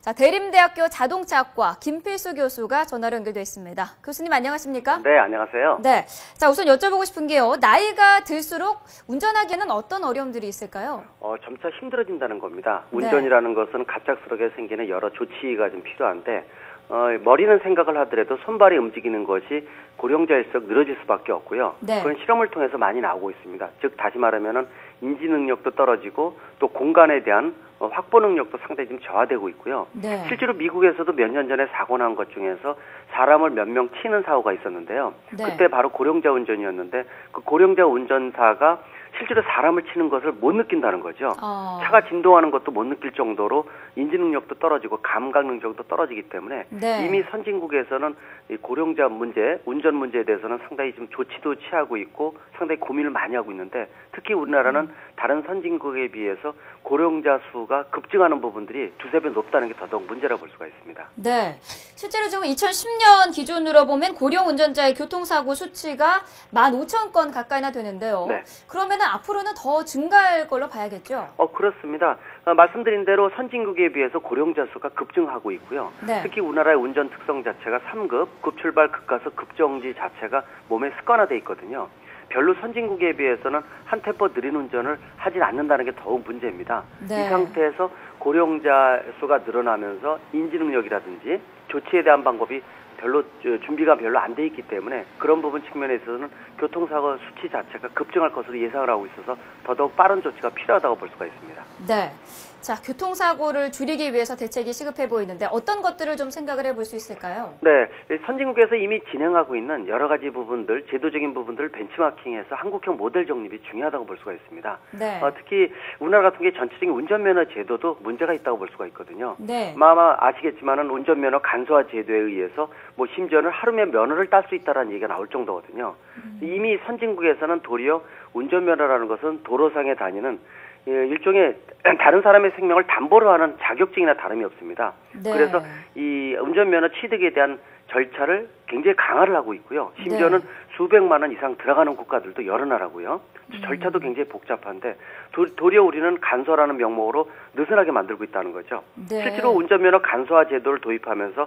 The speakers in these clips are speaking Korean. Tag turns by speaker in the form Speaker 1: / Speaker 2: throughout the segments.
Speaker 1: 자, 대림대학교 자동차학과 김필수 교수가 전화로 연결돼 있습니다. 교수님 안녕하십니까?
Speaker 2: 네, 안녕하세요.
Speaker 1: 네. 자, 우선 여쭤보고 싶은 게요. 나이가 들수록 운전하기에는 어떤 어려움들이 있을까요?
Speaker 2: 점차 힘들어진다는 겁니다. 운전이라는 것은 갑작스럽게 생기는 여러 조치가 좀 필요한데, 머리는 생각을 하더라도 손발이 움직이는 것이 고령자일수록 늘어질 수밖에 없고요.
Speaker 1: 네.
Speaker 2: 그건 실험을 통해서 많이 나오고 있습니다. 즉 다시 말하면은 인지 능력도 떨어지고 또 공간에 대한 확보 능력도 상당히 좀 저하되고 있고요.
Speaker 1: 네.
Speaker 2: 실제로 미국에서도 몇 년 전에 사고 난 것 중에서 사람을 몇 명 치는 사고가 있었는데요.
Speaker 1: 네.
Speaker 2: 그때 바로 고령자 운전이었는데 그 고령자 운전사가 실제로 사람을 치는 것을 못 느낀다는 거죠. 차가 진동하는 것도 못 느낄 정도로 인지 능력도 떨어지고 감각 능력도 떨어지기 때문에
Speaker 1: 네.
Speaker 2: 이미 선진국에서는 이 고령자 문제, 운전 문제에 대해서는 상당히 좀 조치도 취하고 있고 상당히 고민을 많이 하고 있는데 특히 우리나라는 다른 선진국에 비해서 고령자 수가 급증하는 부분들이 두세 배 높다는 게 더더욱 문제라고 볼 수가 있습니다.
Speaker 1: 네. 실제로 지금 2010년 기준으로 보면 고령 운전자의 교통사고 수치가 15,000건 가까이나 되는데요.
Speaker 2: 네.
Speaker 1: 그러면은 앞으로는 더 증가할 걸로 봐야겠죠?
Speaker 2: 그렇습니다. 말씀드린 대로 선진국에 비해서 고령자 수가 급증하고 있고요.
Speaker 1: 네.
Speaker 2: 특히 우리나라의 운전 특성 자체가 3급, 급출발, 급가속, 급정지 자체가 몸에 습관화되어 있거든요. 별로 선진국에 비해서는 한 템포 느린 운전을 하진 않는다는 게 더욱 문제입니다.
Speaker 1: 네.
Speaker 2: 이 상태에서 고령자 수가 늘어나면서 인지 능력이라든지 조치에 대한 방법이 준비가 별로 안 돼 있기 때문에 그런 부분 측면에서는 교통사고 수치 자체가 급증할 것으로 예상을 하고 있어서 더더욱 빠른 조치가 필요하다고 볼 수가 있습니다.
Speaker 1: 네. 자, 교통사고를 줄이기 위해서 대책이 시급해 보이는데 어떤 것들을 좀 생각을 해볼 수 있을까요?
Speaker 2: 네. 선진국에서 이미 진행하고 있는 여러 가지 부분들, 제도적인 부분들을 벤치마킹해서 한국형 모델 정립이 중요하다고 볼 수가 있습니다.
Speaker 1: 네.
Speaker 2: 특히 우리나라 같은 게 전체적인 운전면허 제도도 문제가 있다고 볼 수가 있거든요.
Speaker 1: 네.
Speaker 2: 아마 아시겠지만은 운전면허 간소화 제도에 의해서 심지어는 하루면 면허를 딸 수 있다라는 얘기가 나올 정도거든요. 이미 선진국에서는 도리어 운전면허라는 것은 도로상에 다니는 일종의 다른 사람의 생명을 담보로 하는 자격증이나 다름이 없습니다.
Speaker 1: 네.
Speaker 2: 그래서 이 운전면허 취득에 대한 절차를 굉장히 강화를 하고 있고요. 심지어는
Speaker 1: 네.
Speaker 2: 수백만 원 이상 들어가는 국가들도 여러 나라고요. 절차도 굉장히 복잡한데 도리어 우리는 간소화라는 명목으로 느슨하게 만들고 있다는 거죠.
Speaker 1: 네.
Speaker 2: 실제로 운전면허 간소화 제도를 도입하면서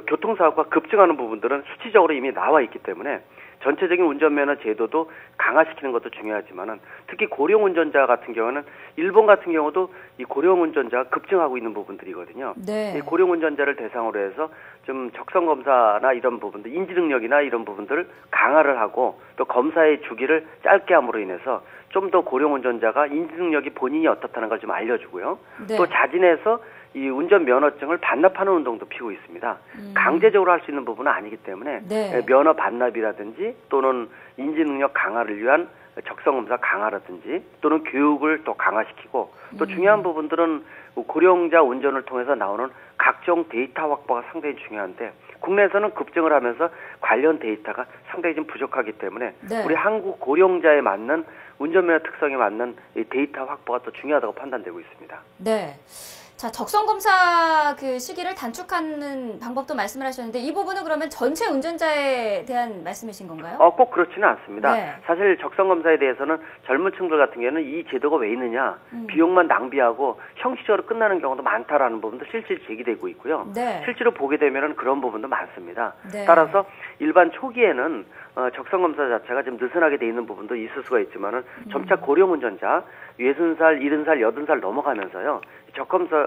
Speaker 2: 교통사고가 급증하는 부분들은 수치적으로 이미 나와 있기 때문에 전체적인 운전면허 제도도 강화시키는 것도 중요하지만은 특히 고령 운전자 같은 경우는 일본 같은 경우도 이 고령 운전자가 급증하고 있는 부분들이거든요.
Speaker 1: 네.
Speaker 2: 이 고령 운전자를 대상으로 해서 좀 적성 검사나 이런 부분들, 인지 능력이나 이런 부분들을 강화를 하고 또 검사의 주기를 짧게 함으로 인해서 좀 더 고령 운전자가 인지 능력이 본인이 어떻다는 걸 좀 알려주고요.
Speaker 1: 네.
Speaker 2: 또 자진해서 이 운전 면허증을 반납하는 운동도 피고 있습니다. 강제적으로 할 수 있는 부분은 아니기 때문에
Speaker 1: 네.
Speaker 2: 면허 반납이라든지 또는 인지 능력 강화를 위한 적성검사 강화라든지 또는 교육을 또 강화시키고 또 중요한 부분들은 고령자 운전을 통해서 나오는 각종 데이터 확보가 상당히 중요한데 국내에서는 급증을 하면서 관련 데이터가 상당히 좀 부족하기 때문에
Speaker 1: 네.
Speaker 2: 우리 한국 고령자에 맞는 운전면허 특성에 맞는 이 데이터 확보가 또 중요하다고 판단되고 있습니다.
Speaker 1: 네. 자, 적성검사 그 시기를 단축하는 방법도 말씀을 하셨는데 이 부분은 그러면 전체 운전자에 대한 말씀이신 건가요?
Speaker 2: 꼭 그렇지는 않습니다.
Speaker 1: 네.
Speaker 2: 사실 적성검사에 대해서는 젊은 층들 같은 경우에는 이 제도가 왜 있느냐, 비용만 낭비하고 형식적으로 끝나는 경우도 많다라는 부분도 실질로 제기되고 있고요.
Speaker 1: 네.
Speaker 2: 실제로 보게 되면은 그런 부분도 많습니다.
Speaker 1: 네.
Speaker 2: 따라서 일반 초기에는 적성검사 자체가 좀 느슨하게 돼 있는 부분도 있을 수가 있지만은 점차 고령 운전자 60살, 70살, 80살 넘어가면서요.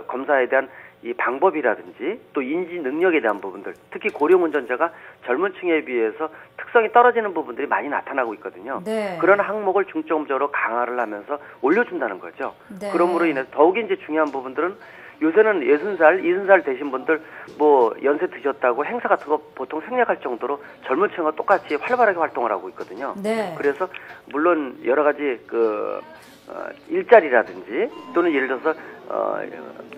Speaker 2: 검사에 대한 이 방법이라든지 또 인지 능력에 대한 부분들, 특히 고령 운전자가 젊은 층에 비해서 특성이 떨어지는 부분들이 많이 나타나고 있거든요.
Speaker 1: 네.
Speaker 2: 그런 항목을 중점적으로 강화를 하면서 올려준다는 거죠.
Speaker 1: 네.
Speaker 2: 그러므로 인해서 더욱 이제 중요한 부분들은 요새는 60살, 70살 되신 분들 연세 드셨다고 행사 같은 거 보통 생략할 정도로 젊은 층과 똑같이 활발하게 활동을 하고 있거든요.
Speaker 1: 네.
Speaker 2: 그래서 물론 여러 가지 일자리라든지 또는 예를 들어서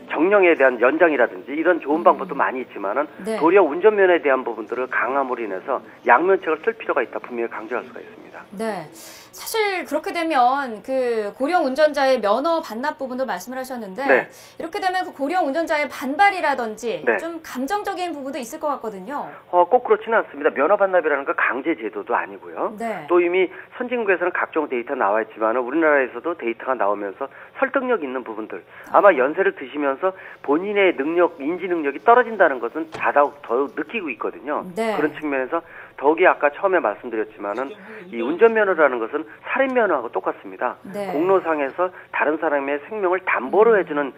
Speaker 2: 정령에 대한 연장이라든지 이런 좋은 방법도 많이 있지만은
Speaker 1: 네.
Speaker 2: 도리어 운전면허에 대한 부분들을 강함으로 인해서 양면책을 쓸 필요가 있다 분명히 강조할 수가 있습니다.
Speaker 1: 네. 사실 그렇게 되면 그 고령 운전자의 면허 반납 부분도 말씀을 하셨는데
Speaker 2: 네.
Speaker 1: 이렇게 되면 그 고령 운전자의 반발이라든지
Speaker 2: 네.
Speaker 1: 좀 감정적인 부분도 있을 것 같거든요.
Speaker 2: 꼭 그렇지는 않습니다. 면허 반납이라는 건 강제 제도도 아니고요.
Speaker 1: 네.
Speaker 2: 또 이미 선진국에서는 각종 데이터 나와 있지만 우리나라에서도 데이터가 나오면서 설득력 있는 부분들, 아마 연세를 드시면서 본인의 능력, 인지 능력이 떨어진다는 것은 더욱 느끼고 있거든요.
Speaker 1: 네.
Speaker 2: 그런 측면에서 더욱이 아까 처음에 말씀드렸지만은 이 운전면허라는 것은 살인면허하고 똑같습니다.
Speaker 1: 네.
Speaker 2: 공로상에서 다른 사람의 생명을 담보로 해주는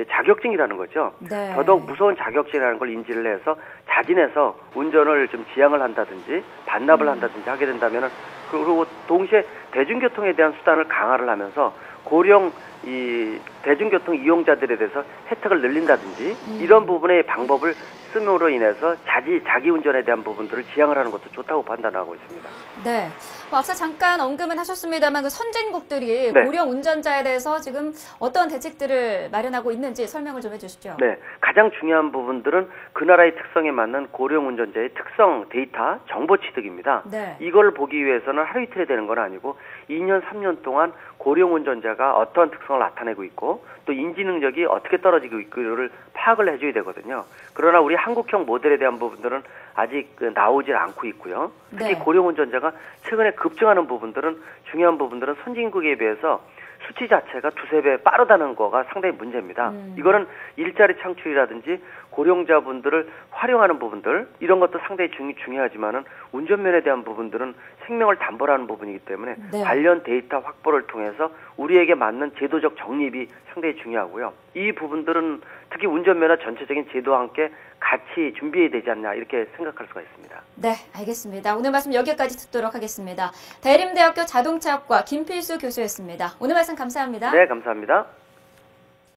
Speaker 2: 자격증이라는 거죠.
Speaker 1: 네.
Speaker 2: 더더욱 무서운 자격증이라는 걸 인지를 해서 자진해서 운전을 좀 지양을 한다든지 반납을 한다든지 하게 된다면은, 그리고 동시에 대중교통에 대한 수단을 강화를 하면서 고령 이 대중교통 이용자들에 대해서 혜택을 늘린다든지 이런 부분의 방법을 씀으로 인해서 자기 운전에 대한 부분들을 지양을 하는 것도 좋다고 판단하고 있습니다.
Speaker 1: 네. 앞서 잠깐 언급은 하셨습니다만 그 선진국들이
Speaker 2: 네.
Speaker 1: 고령 운전자에 대해서 지금 어떤 대책들을 마련하고 있는지 설명을 좀 해주시죠.
Speaker 2: 네, 가장 중요한 부분들은 그 나라의 특성에 맞는 고령 운전자의 특성 데이터 정보 취득입니다.
Speaker 1: 네.
Speaker 2: 이걸 보기 위해서는 하루 이틀에 되는 건 아니고 2년, 3년 동안 고령 운전자가 어떠한 특성을 나타내고 있고 또 인지 능력이 어떻게 떨어지고 있고를 파악을 해줘야 되거든요. 그러나 우리 한국형 모델에 대한 부분들은 아직 나오질 않고 있고요. 특히
Speaker 1: 네.
Speaker 2: 고령 운전자가 최근에 급증하는 부분들은, 중요한 부분들은 선진국에 비해서 수치 자체가 두세 배 빠르다는 거가 상당히 문제입니다. 이거는 일자리 창출이라든지 고령자분들을 활용하는 부분들, 이런 것도 상당히 중요하지만은 운전면에 대한 부분들은 생명을 담보로 하는 부분이기 때문에
Speaker 1: 네.
Speaker 2: 관련 데이터 확보를 통해서 우리에게 맞는 제도적 정립이 상당히 중요하고요. 이 부분들은 특히 운전면허 전체적인 제도와 함께 같이 준비해야 되지 않나, 이렇게 생각할 수가 있습니다.
Speaker 1: 네, 알겠습니다. 오늘 말씀 여기까지 듣도록 하겠습니다. 대림대학교 자동차학과 김필수 교수였습니다. 오늘 말씀 감사합니다.
Speaker 2: 네, 감사합니다.